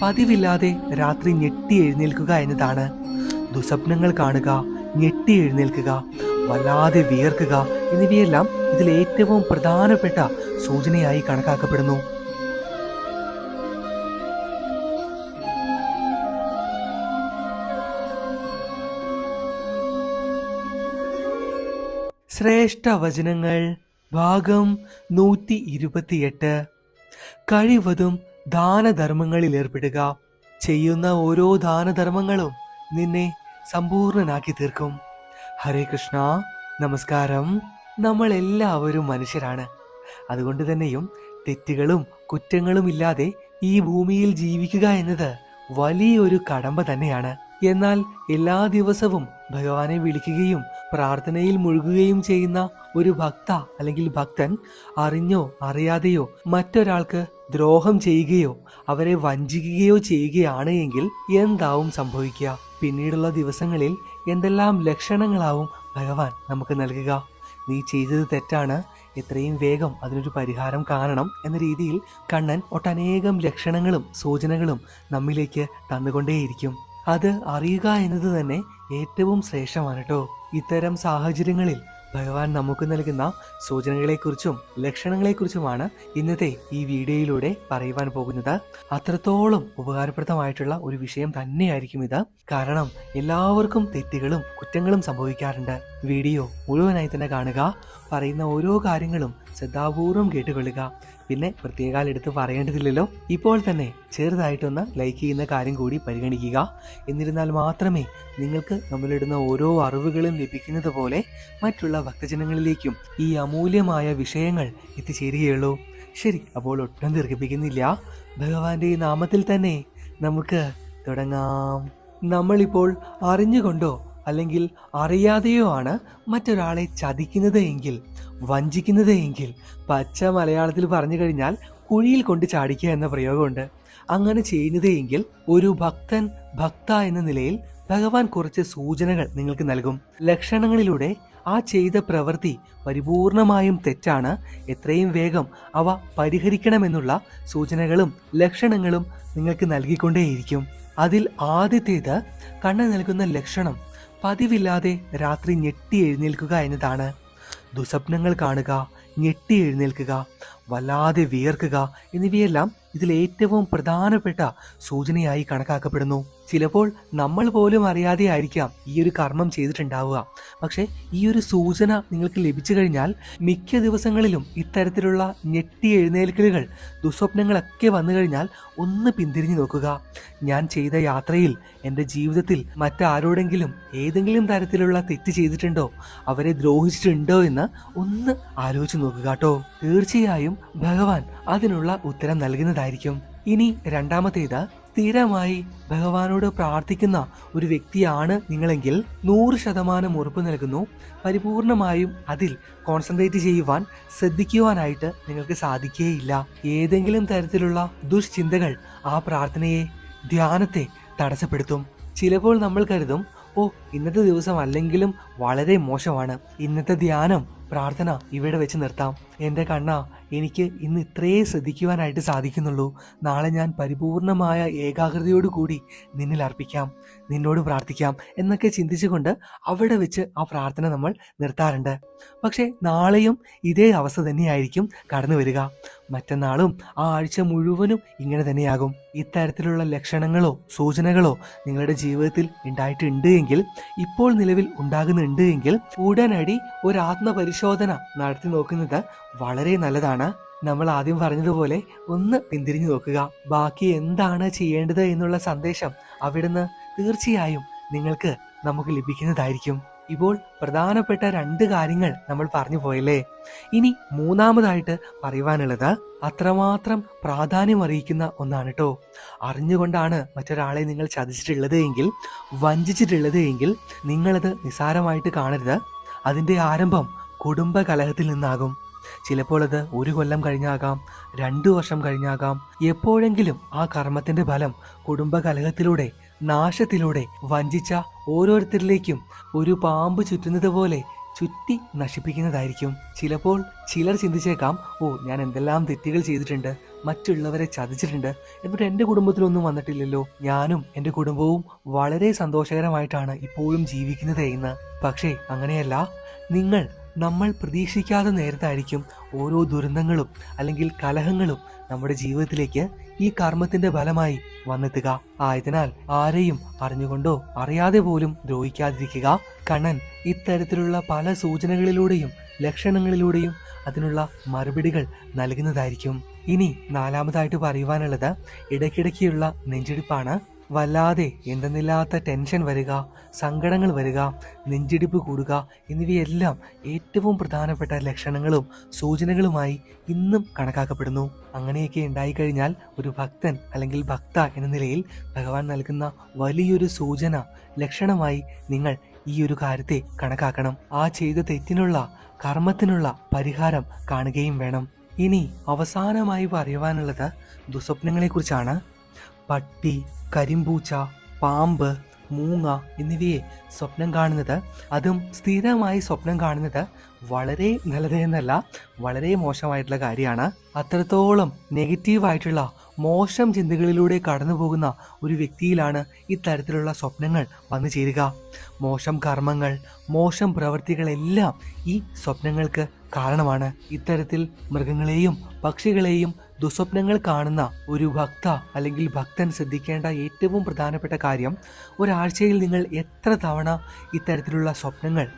പതിവില്ലാതെ രാത്രി ഞെട്ടി എഴുന്നേൽക്കുക എന്നതാണ്. ദുസ്വപ്നങ്ങൾ കാണുക, ഞെട്ടി എഴുന്നേൽക്കുക, വല്ലാതെ വിയർക്കുക എന്നിവയെല്ലാം ഇതിൽ ഏറ്റവും പ്രധാനപ്പെട്ട സൂചനയായി കണക്കാക്കപ്പെടുന്നു. ശ്രേഷ്ഠ വചനങ്ങൾ ഭാഗം 128. കഴിവതും ദാനധർമ്മങ്ങളിൽ ഏർപ്പെടുക. ചെയ്യുന്ന ഓരോ ദാനധർമ്മങ്ങളും നിന്നെ സമ്പൂർണനാക്കി തീർക്കും. ഹരേ കൃഷ്ണ. നമസ്കാരം. നമ്മൾ എല്ലാവരും മനുഷ്യരാണ്. അതുകൊണ്ട് തന്നെയും തെറ്റുകളും കുറ്റങ്ങളും ഇല്ലാതെ ഈ ഭൂമിയിൽ ജീവിക്കുക എന്നത് വലിയൊരു കടമ്പ തന്നെയാണ്. എന്നാൽ എല്ലാ ദിവസവും ഭഗവാനെ വിളിക്കുകയും പ്രാർത്ഥനയിൽ മുഴുകുകയും ചെയ്യുന്ന ഒരു ഭക്ത അല്ലെങ്കിൽ ഭക്തൻ അറിഞ്ഞോ അറിയാതെയോ മറ്റൊരാൾക്ക് ദ്രോഹം ചെയ്യുകയോ അവരെ വഞ്ചിക്കുകയോ ചെയ്യുകയാണ് എങ്കിൽ എന്താവും സംഭവിക്കുക? പിന്നീടുള്ള ദിവസങ്ങളിൽ എന്തെല്ലാം ലക്ഷണങ്ങളാവും ഭഗവാൻ നമുക്ക് നൽകുക? നീ ചെയ്തത് തെറ്റാണ്, എത്രയും വേഗം അതിനൊരു പരിഹാരം കാണണം എന്ന രീതിയിൽ കണ്ണൻ ഒട്ടനേകം ലക്ഷണങ്ങളും സൂചനകളും നമ്മിലേക്ക് തന്നുകൊണ്ടേയിരിക്കും. അത് അറിയുക എന്നത് തന്നെ ഏറ്റവും ശ്രേഷ്ഠമാണ് കേട്ടോ. ഇത്തരം സാഹചര്യങ്ങളിൽ ഭഗവാൻ നമുക്ക് നൽകുന്ന സൂചനകളെക്കുറിച്ചും ലക്ഷണങ്ങളെക്കുറിച്ചുമാണ് ഇന്നത്തെ ഈ വീഡിയോയിലൂടെ പറയുവാൻ പോകുന്നത്. അത്രത്തോളം ഉപകാരപ്രദമായിട്ടുള്ള ഒരു വിഷയം തന്നെയായിരിക്കും ഇത്. കാരണം എല്ലാവർക്കും തെറ്റുകളും കുറ്റങ്ങളും സംഭവിക്കാറുണ്ട്. വീഡിയോ മുഴുവനായി തന്നെ കാണുക. പറയുന്ന ഓരോ കാര്യങ്ങളും ശ്രദ്ധാപൂർവം കേട്ടുകൊള്ളുക. പിന്നെ പ്രത്യേകം എടുത്ത് പറയേണ്ടതില്ലല്ലോ. ഇപ്പോൾ തന്നെ ചെറുതായിട്ടൊന്ന് ലൈക്ക് ചെയ്യുന്ന കാര്യം കൂടി പരിഗണിക്കുക. എന്നിരുന്നാൽ മാത്രമേ നിങ്ങൾക്ക് നമ്മളിടുന്ന ഓരോ അറിവുകളും ലഭിക്കുന്നത് പോലെ മറ്റുള്ള ഭക്തജനങ്ങളിലേക്കും ഈ അമൂല്യമായ വിഷയങ്ങൾ എത്തിച്ചേരുകയുള്ളൂ. ശരി, അപ്പോൾ ഒട്ടും ദീർഘിപ്പിക്കുന്നില്ല. ഭഗവാന്റെ നാമത്തിൽ തന്നെ നമുക്ക് തുടങ്ങാം. നമ്മളിപ്പോൾ അറിഞ്ഞുകൊണ്ടോ അല്ലെങ്കിൽ അറിയാതെയോ ആണ് മറ്റൊരാളെ ചതിക്കുന്നത് എങ്കിൽ, വഞ്ചിക്കുന്നത് എങ്കിൽ, പച്ച മലയാളത്തിൽ പറഞ്ഞു കഴിഞ്ഞാൽ കുഴിയിൽ കൊണ്ട് ചാടിക്കുക എന്ന പ്രയോഗമുണ്ട്. അങ്ങനെ ചെയ്യുന്നത് എങ്കിൽ ഒരു ഭക്ത എന്ന നിലയിൽ ഭഗവാൻ കുറച്ച് സൂചനകൾ നിങ്ങൾക്ക് നൽകും. ലക്ഷണങ്ങളിലൂടെ ആ ചെയ്ത പ്രവൃത്തി പരിപൂർണമായും തെറ്റാണ്, എത്രയും വേഗം അവ പരിഹരിക്കണമെന്നുള്ള സൂചനകളും ലക്ഷണങ്ങളും നിങ്ങൾക്ക് നൽകിക്കൊണ്ടേയിരിക്കും. അതിൽ ആദ്യത്തേത് കണ്ണൻ നൽകുന്ന ലക്ഷണം പതിവില്ലാതെ രാത്രി ഞെട്ടി എഴുന്നേൽക്കുക എന്നതാണ്. ദുസ്വപ്നങ്ങൾ കാണുക, ഞെട്ടി എഴുന്നേൽക്കുക, വല്ലാതെ വിയർക്കുക എന്നിവയെല്ലാം ഇതിൽ ഏറ്റവും പ്രധാനപ്പെട്ട സൂചനയായി കണക്കാക്കപ്പെടുന്നു. ചിലപ്പോൾ നമ്മൾ പോലും അറിയാതെ ആയിരിക്കാം ഈ ഒരു കർമ്മം ചെയ്തിട്ടുണ്ടാവുക. പക്ഷെ ഈ ഒരു സൂചന നിങ്ങൾക്ക് ലഭിച്ചു കഴിഞ്ഞാൽ മിക്ക ദിവസങ്ങളിലും ഇത്തരത്തിലുള്ള ഞെട്ടി എഴുന്നേൽക്കലുകൾ, ദുസ്വപ്നങ്ങളൊക്കെ വന്നു കഴിഞ്ഞാൽ ഒന്ന് പിന്തിരിഞ്ഞു നോക്കുക. ഞാൻ ചെയ്ത യാത്രയിൽ എൻ്റെ ജീവിതത്തിൽ മറ്റാരോടെങ്കിലും ഏതെങ്കിലും തരത്തിലുള്ള തെറ്റ് ചെയ്തിട്ടുണ്ടോ, അവരെ ദ്രോഹിച്ചിട്ടുണ്ടോ എന്ന് ഒന്ന് ആലോചിച്ച് നോക്കുക കേട്ടോ. തീർച്ചയായും ഭഗവാൻ അതിനുള്ള ഉത്തരം നൽകുന്നതായിരിക്കും. ഇനി രണ്ടാമത്തേത്, സ്ഥിരമായി ഭഗവാനോട് പ്രാർത്ഥിക്കുന്ന ഒരു വ്യക്തിയാണ് നിങ്ങളെങ്കിൽ 100% ഉറപ്പ് നൽകുന്നു, പരിപൂർണമായും അതിൽ കോൺസെൻട്രേറ്റ് ചെയ്യുവാൻ, ശ്രദ്ധിക്കുവാനായിട്ട് നിങ്ങൾക്ക് സാധിക്കുകയില്ല. ഏതെങ്കിലും തരത്തിലുള്ള ദുഷ്ചിന്തകൾ ആ പ്രാർത്ഥനയെ, ധ്യാനത്തെ തടസ്സപ്പെടുത്തും. ചിലപ്പോൾ നമ്മൾ കരുതും, ഇന്നത്തെ ദിവസം അല്ലെങ്കിലും വളരെ മോശമാണ്, ഇന്നത്തെ ധ്യാനം പ്രാർത്ഥന ഇവിടെ വെച്ച് നിർത്താം. എൻ്റെ കണ്ണാ, എനിക്ക് ഇന്ന് ഇത്രയേ ശ്രദ്ധിക്കുവാനായിട്ട് സാധിക്കുന്നുള്ളൂ. നാളെ ഞാൻ പരിപൂർണമായ ഏകാഗ്രതയോടു കൂടി നിന്നിൽ അർപ്പിക്കാം, നിന്നോട് പ്രാർത്ഥിക്കാം എന്നൊക്കെ ചിന്തിച്ചുകൊണ്ട് അവിടെ വെച്ച് ആ പ്രാർത്ഥന നമ്മൾ നിർത്താറുണ്ട്. പക്ഷേ നാളെയും ഇതേ അവസ്ഥ തന്നെയായിരിക്കും കടന്നു വരിക. മറ്റന്നാളും ആ ആഴ്ച മുഴുവനും ഇങ്ങനെ തന്നെയാകും. ഇത്തരത്തിലുള്ള ലക്ഷണങ്ങളോ സൂചനകളോ നിങ്ങളുടെ ജീവിതത്തിൽ ഉണ്ടായിട്ടുണ്ട് എങ്കിൽ, ഇപ്പോൾ നിലവിൽ ഉണ്ടാകുന്നുണ്ട് എങ്കിൽ, ഉടനടി ഒരു ആത്മപരിശോധന നടത്തി നോക്കുന്നത് വളരെ നല്ലതാണ്. നമ്മൾ ആദ്യം പറഞ്ഞതുപോലെ ഒന്ന് പിന്തിരിഞ്ഞു നോക്കുക. ബാക്കി എന്താണ് ചെയ്യേണ്ടത് എന്നുള്ള സന്ദേശം അവിടുന്ന് തീർച്ചയായും നമുക്ക് ലഭിക്കുന്നതായിരിക്കും. ഇപ്പോൾ പ്രധാനപ്പെട്ട 2 കാര്യങ്ങൾ നമ്മൾ പറഞ്ഞു പോയല്ലേ. ഇനി മൂന്നാമതായിട്ട് പറയുവാനുള്ളത് അത്രമാത്രം പ്രാധാന്യം അറിയിക്കുന്ന ഒന്നാണ് കേട്ടോ. അറിഞ്ഞുകൊണ്ടാണ് മറ്റൊരാളെ നിങ്ങൾ ചതിച്ചിട്ടുള്ളത് എങ്കിൽ, വഞ്ചിച്ചിട്ടുള്ളത് എങ്കിൽ, നിങ്ങളത് നിസ്സാരമായിട്ട് കാണരുത്. അതിൻ്റെ ആരംഭം കുടുംബ കലഹത്തിൽ നിന്നാകും. ചിലപ്പോൾ അത് 1 കൊല്ലം കഴിഞ്ഞാകാം, 2 വർഷം കഴിഞ്ഞാകാം. എപ്പോഴെങ്കിലും ആ കർമ്മത്തിന്റെ ഫലം കുടുംബ കലഹത്തിലൂടെ, നാശത്തിലൂടെ വഞ്ചിച്ച ഓരോരുത്തരിലേക്കും ഒരു പാമ്പ് ചുറ്റുന്നത് പോലെ ചുറ്റി നശിപ്പിക്കുന്നതായിരിക്കും. ചിലപ്പോൾ ചിലർ ചിന്തിച്ചേക്കാം, ഞാൻ എന്തെല്ലാം തെറ്റുകൾ ചെയ്തിട്ടുണ്ട്, മറ്റുള്ളവരെ ചതിച്ചിട്ടുണ്ട്. എന്നിട്ട് എൻ്റെ കുടുംബത്തിലൊന്നും വന്നിട്ടില്ലല്ലോ. ഞാനും എൻ്റെ കുടുംബവും വളരെ സന്തോഷകരമായിട്ടാണ് ഇപ്പോഴും ജീവിക്കുന്നത് എന്ന്. പക്ഷേ അങ്ങനെയല്ല. നമ്മൾ പ്രതീക്ഷിക്കാതെ നേരത്തായിരിക്കും ഓരോ ദുരന്തങ്ങളും അല്ലെങ്കിൽ കലഹങ്ങളും നമ്മുടെ ജീവിതത്തിലേക്ക് ഈ കർമ്മത്തിന്റെ ഫലമായി വന്നെത്തുക. ആയതിനാൽ ആരെയും അറിഞ്ഞുകൊണ്ടോ അറിയാതെ പോലും ദ്രോഹിക്കാതിരിക്കുക. കണ്ണൻ ഇത്തരത്തിലുള്ള പല സൂചനകളിലൂടെയും ലക്ഷണങ്ങളിലൂടെയും അതിനുള്ള മറുപടികൾ നൽകുന്നതായിരിക്കും. ഇനി നാലാമതായിട്ട് പറയുവാനുള്ളത് ഇടയ്ക്കിടയ്ക്കുള്ള നെഞ്ചിടിപ്പാണ്. വല്ലാതെ എന്തെന്നില്ലാത്ത ടെൻഷൻ വരിക, സങ്കടങ്ങൾ വരിക, നെഞ്ചിടിപ്പ് കൂടുക എന്നിവയെല്ലാം ഏറ്റവും പ്രധാനപ്പെട്ട ലക്ഷണങ്ങളും സൂചനകളുമായി ഇന്നും കണക്കാക്കപ്പെടുന്നു. അങ്ങനെയൊക്കെ ഉണ്ടായിക്കഴിഞ്ഞാൽ ഒരു ഭക്തൻ അല്ലെങ്കിൽ ഭക്ത എന്ന നിലയിൽ ഭഗവാൻ നൽകുന്ന വലിയൊരു സൂചന ലക്ഷണമായി നിങ്ങൾ ഈ ഒരു കാര്യത്തെ കണക്കാക്കണം. ആ ചെയ്ത തെറ്റിനുള്ള കർമ്മത്തിനുള്ള പരിഹാരം കാണുകയും വേണം. ഇനി അവസാനമായി പറയുവാനുള്ളത് ദുസ്വപ്നങ്ങളെക്കുറിച്ചാണ്. പട്ടി, കരിമ്പൂച്ച, പാമ്പ്, മൂങ്ങ എന്നിവയെ സ്വപ്നം കാണുന്നത്, അതും സ്ഥിരമായി സ്വപ്നം കാണുന്നത് വളരെ നല്ലത് എന്നല്ല, വളരെ മോശമായിട്ടുള്ള കാര്യമാണ്. അത്രത്തോളം നെഗറ്റീവായിട്ടുള്ള മോശം ചിന്തകളിലൂടെ കടന്നു പോകുന്ന ഒരു വ്യക്തിയിലാണ് ഇത്തരത്തിലുള്ള സ്വപ്നങ്ങൾ വന്നു ചേരുക. മോശം കർമ്മങ്ങൾ, മോശം പ്രവൃത്തികളെല്ലാം ഈ സ്വപ്നങ്ങൾക്ക് കാരണമാണ്. ഇത്തരത്തിൽ മൃഗങ്ങളെയും പക്ഷികളെയും ദുസ്വപ്നങ്ങൾ കാണുന്ന ഒരു ഭക്ത അല്ലെങ്കിൽ ഭക്തൻ ശ്രദ്ധിക്കേണ്ട ഏറ്റവും പ്രധാനപ്പെട്ട കാര്യം, ഒരാഴ്ചയിൽ നിങ്ങൾ എത്ര തവണ ഇത്തരത്തിലുള്ള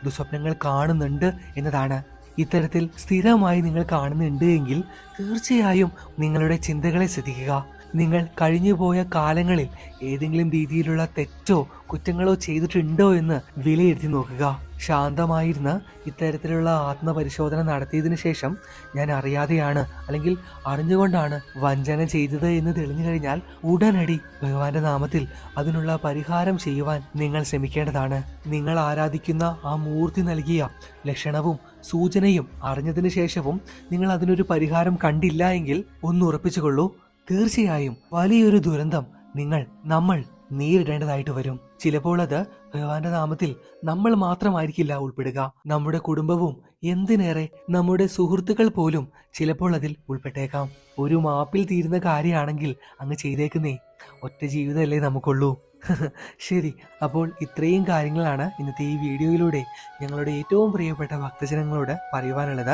ദുസ്വപ്നങ്ങൾ കാണുന്നുണ്ട് എന്നതാണ്. ഇത്തരത്തിൽ സ്ഥിരമായി നിങ്ങൾ കാണുന്നുണ്ട് എങ്കിൽ തീർച്ചയായും നിങ്ങളുടെ ചിന്തകളെ ശ്രദ്ധിക്കുക. നിങ്ങൾ കഴിഞ്ഞുപോയ കാലങ്ങളിൽ ഏതെങ്കിലും രീതിയിലുള്ള തെറ്റോ കുറ്റങ്ങളോ ചെയ്തിട്ടുണ്ടോ എന്ന് വിലയിരുത്തി നോക്കുക. ശാന്തമായിരുന്ന് ഇത്തരത്തിലുള്ള ആത്മപരിശോധന നടത്തിയതിനു ശേഷം ഞാൻ അറിയാതെയാണ് അല്ലെങ്കിൽ അറിഞ്ഞുകൊണ്ടാണ് വഞ്ചന ചെയ്തത് എന്ന് തെളിഞ്ഞു കഴിഞ്ഞാൽ ഉടനടി ഭഗവാന്റെ നാമത്തിൽ അതിനുള്ള പരിഹാരം ചെയ്യുവാൻ നിങ്ങൾ ശ്രമിക്കേണ്ടതാണ്. നിങ്ങൾ ആരാധിക്കുന്ന ആ മൂർത്തി നൽകിയ ലക്ഷണവും സൂചനയും അറിഞ്ഞതിന് ശേഷവും നിങ്ങൾ അതിനൊരു പരിഹാരം കണ്ടില്ല എങ്കിൽ ഒന്ന് ഉറപ്പിച്ചുകൊള്ളൂ, തീർച്ചയായും വലിയൊരു ദുരന്തം നമ്മൾ നേരിടേണ്ടതായിട്ട് വരും. ചിലപ്പോൾ അത് ഭഗവാന്റെ നാമത്തിൽ നമ്മൾ മാത്രമായിരിക്കില്ല ഉൾപ്പെടുക, നമ്മുടെ കുടുംബവും, എന്തിനേറെ നമ്മുടെ സുഹൃത്തുക്കൾ പോലും ചിലപ്പോൾ അതിൽ ഉൾപ്പെട്ടേക്കാം. ഒരു മാപ്പിൽ തീരുന്ന കാര്യമാണെങ്കിൽ അങ്ങ് ചെയ്തേക്കുന്നേ. ഒറ്റ ജീവിതമല്ലേ നമുക്കുള്ളൂ. ശരി, അപ്പോൾ ഇത്രയും കാര്യങ്ങളാണ് ഇന്നത്തെ ഈ വീഡിയോയിലൂടെ ഞങ്ങളുടെ ഏറ്റവും പ്രിയപ്പെട്ട ഭക്തജനങ്ങളോട് പറയുവാനുള്ളത്.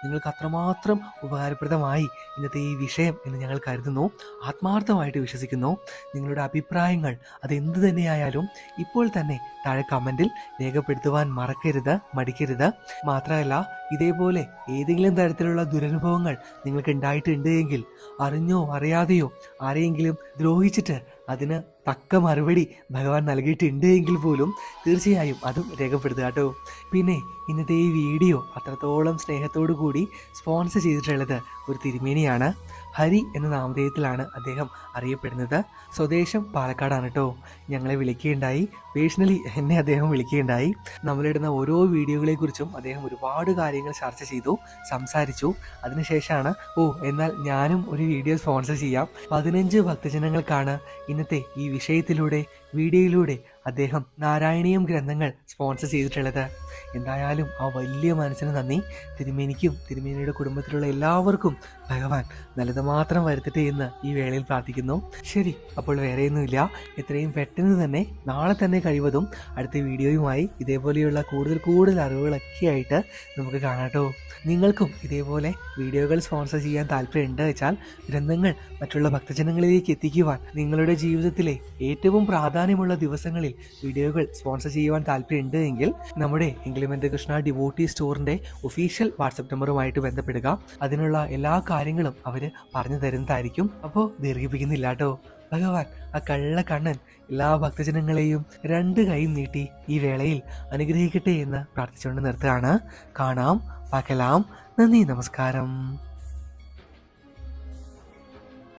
നിങ്ങൾക്ക് അത്രമാത്രം ഉപകാരപ്രദമായി ഇന്നത്തെ ഈ വിഷയം എന്ന് ഞങ്ങൾ കരുതുന്നു, ആത്മാർത്ഥമായിട്ട് വിശ്വസിക്കുന്നു. നിങ്ങളുടെ അഭിപ്രായങ്ങൾ അതെന്ത് തന്നെയായാലും ഇപ്പോൾ തന്നെ താഴെ കമൻറ്റിൽ രേഖപ്പെടുത്തുവാൻ മടിക്കരുത്. മാത്രമല്ല, ഇതേപോലെ ഏതെങ്കിലും തരത്തിലുള്ള ദുരനുഭവങ്ങൾ നിങ്ങൾക്ക് ഉണ്ടായിട്ടുണ്ട് എങ്കിൽ, അറിഞ്ഞോ അറിയാതെയോ ആരെയെങ്കിലും ദ്രോഹിച്ചിട്ട് അതിന് തക്ക മറുപടി ഭഗവാൻ നൽകിയിട്ടുണ്ട് എങ്കിൽ പോലും തീർച്ചയായും അതും രേഖപ്പെടുത്തുക കേട്ടോ. പിന്നെ ഇന്നത്തെ ഈ വീഡിയോ അത്രത്തോളം സ്നേഹത്തോടു കൂടി സ്പോൺസർ ചെയ്തിട്ടുള്ളത് ഒരു തിരുമേനിയാണ്. ഹരി എന്ന നാമധേയത്തിലാണ് അദ്ദേഹം അറിയപ്പെടുന്നത്. സ്വദേശം പാലക്കാടാണ് കേട്ടോ. ഞങ്ങളെ വിളിക്കുകയുണ്ടായി, പേഴ്സണലി എന്നെ അദ്ദേഹം വിളിക്കുകയുണ്ടായി. നമ്മളിടുന്ന ഓരോ വീഡിയോകളെക്കുറിച്ചും അദ്ദേഹം ഒരുപാട് കാര്യങ്ങൾ ചർച്ച ചെയ്തു, സംസാരിച്ചു. അതിനുശേഷമാണ് എന്നാൽ ഞാനും ഒരു വീഡിയോ സ്പോൺസർ ചെയ്യാം. 15 ഭക്തജനങ്ങൾക്കാണ് ഇന്നത്തെ ഈ വീഡിയോയിലൂടെ അദ്ദേഹം നാരായണീയം ഗ്രന്ഥങ്ങൾ സ്പോൺസർ ചെയ്തിട്ടുള്ളത്. എന്തായാലും ആ വലിയ മനസ്സിന് നന്ദി. തിരുമേനിക്കും തിരുമേനിയുടെ കുടുംബത്തിലുള്ള എല്ലാവർക്കും ഭഗവാൻ നല്ലത് മാത്രം വരുത്തട്ടെ എന്ന് ഈ വേളയിൽ പ്രാർത്ഥിക്കുന്നു. ശരി, അപ്പോൾ വേറെയൊന്നുമില്ല. എത്രയും പെട്ടെന്ന് തന്നെ നാളെ തന്നെ കഴിവതും അടുത്ത വീഡിയോയുമായി ഇതേപോലെയുള്ള കൂടുതൽ അറിവുകളൊക്കെ ആയിട്ട് നമുക്ക് കാണാട്ടോ. നിങ്ങൾക്കും ഇതേപോലെ വീഡിയോകൾ സ്പോൺസർ ചെയ്യാൻ താല്പര്യമുണ്ട് വെച്ചാൽ ഗ്രന്ഥങ്ങൾ മറ്റുള്ള ഭക്തജനങ്ങളിലേക്ക് എത്തിക്കുവാൻ, നിങ്ങളുടെ ജീവിതത്തിലെ ഏറ്റവും പ്രാധാന്യമുള്ള ദിവസങ്ങളിൽ വീഡിയോകൾ സ്പോൺസർ ചെയ്യുവാൻ താല്പര്യമുണ്ട് എങ്കിൽ നമ്മുടെ എങ്കിലിമെന്റ് കൃഷ്ണ ഡിവോട്ടി സ്റ്റോറിന്റെ ഒഫീഷ്യൽ വാട്സപ്പ് നമ്പറുമായിട്ട് ബന്ധപ്പെടുക. അതിനുള്ള എല്ലാ കാര്യങ്ങളും അവര് പറഞ്ഞു തരുന്നതായിരിക്കും. അപ്പോൾ ദീർഘിപ്പിക്കുന്നില്ല കേട്ടോ. ഭഗവാൻ ആ കണ്ണൻ എല്ലാ ഭക്തജനങ്ങളെയും 2 കൈയും നീട്ടി ഈ വേളയിൽ അനുഗ്രഹിക്കട്ടെ എന്ന് പ്രാർത്ഥിച്ചുകൊണ്ട് നിർത്തുകയാണ്. കാണാം, പാക്കലാം. നന്ദി, നമസ്കാരം.